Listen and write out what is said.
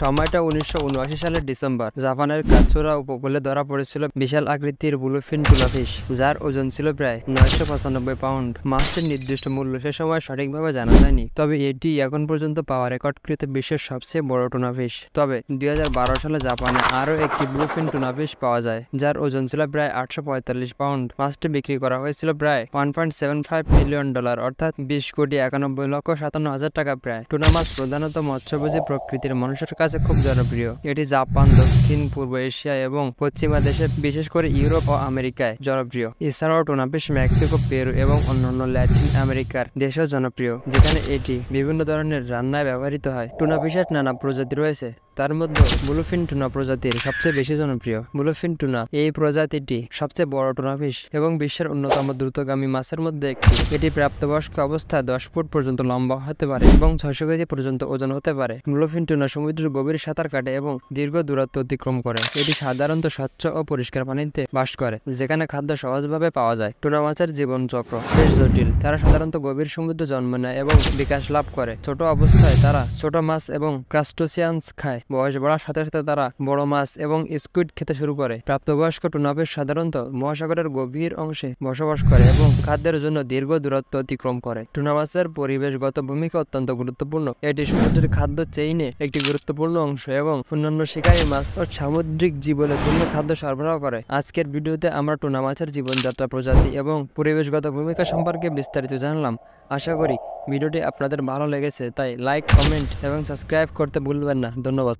সময়টা 1979 সালের ডিসেম্বর। জাপানের কাতসুরা উপকূলে ধরা পড়েছিল বিশাল আকৃতির ব্লুফিন টুনাফিশ, যার ওজন ছিল প্রায় 995 পাউন্ড। মাছটির নির্দিষ্ট মূল্য সে সময় সঠিকভাবে জানা যায়নি, তবে এটি এখন পর্যন্ত পাওয়া রেকর্ডকৃত বিশ্বের সবচেয়ে বড় টুনাফিশ। তবে 2012 সালে জাপানে আরও একটি ব্লুফিন টুনাফিশ পাওয়া যায়, যার ওজন ছিল প্রায় 845 পাউন্ড। মাছটি বিক্রি করা হয়েছিল প্রায় $1.75 মিলিয়ন, অর্থাৎ 20,91,57,000 টাকা প্রায়। টুনা মাছ প্রধানত মৎস্যভোজী প্রকৃতির মানুষের কাছে খুব জনপ্রিয়। এটি জাপান, দক্ষিণ পূর্ব এশিয়া এবং পশ্চিমা দেশে, বিশেষ করে ইউরোপ ও আমেরিকায় জনপ্রিয়। এছাড়াও টুনাফিশ মেক্সিকো, পেরু এবং অন্যান্য ল্যাটিন আমেরিকার দেশেও জনপ্রিয়, যেখানে এটি বিভিন্ন ধরনের রান্নায় ব্যবহৃত হয়। টুনাফিশের নানা প্রজাতি রয়েছে, তার মধ্যে ব্লুফিন টুনা প্রজাতির সবচেয়ে বেশি জনপ্রিয়। ব্লুফিন টুনা এই প্রজাতিটি সবচেয়ে বড় টুনাফিশ এবং বিশ্বের অন্যতম দ্রুতগামী মাছের মধ্যে একটি। এটি প্রাপ্তবয়স্ক অবস্থায় 10 ফুট পর্যন্ত লম্বা হতে পারে এবং 600 কেজি পর্যন্ত ওজন হতে পারে। ব্লুফিন টুনা সমুদ্রের গভীর সাঁতার কাটে এবং দীর্ঘ দূরত্ব অতিক্রম করে। এটি সাধারণত স্বচ্ছ ও পরিষ্কার পানিতে বাস করে, যেখানে খাদ্য সহজভাবে পাওয়া যায়। টুনা মাছের জীবন চক্র বেশ জটিল। তারা সাধারণত গভীর সমুদ্রে জন্ম নেয় এবং বিকাশ লাভ করে। ছোট অবস্থায় তারা ছোট মাছ এবং ক্রাস্টোসিয়ান্স খায়। বয়স বাড়ার সাথে সাথে তারা বড় মাছ এবং স্কুইড খেতে শুরু করে। প্রাপ্তবয়স্ক টুনাফিশ সাধারণত মহাসাগরের গভীর অংশে বসবাস করে এবং খাদ্যের জন্য দীর্ঘ দূরত্ব অতিক্রম করে। টুনা মাছের পরিবেশগত ভূমিকা অত্যন্ত গুরুত্বপূর্ণ। এটি সমুদ্রের খাদ্য চেইনে একটি গুরুত্বপূর্ণ অংশ এবং অন্যান্য শিকারী মাছ ও সামুদ্রিক জীবনের জন্য খাদ্য সরবরাহ করে। আজকের ভিডিওতে আমরা টুনা মাছের জীবনযাত্রা, প্রজাতি এবং পরিবেশগত ভূমিকা সম্পর্কে বিস্তারিত জানলাম। আশা করি ভিডিওটি আপনাদের ভালো লেগেছে, তাই লাইক, কমেন্ট এবং সাবস্ক্রাইব করতে ভুলবেন না। ধন্যবাদ।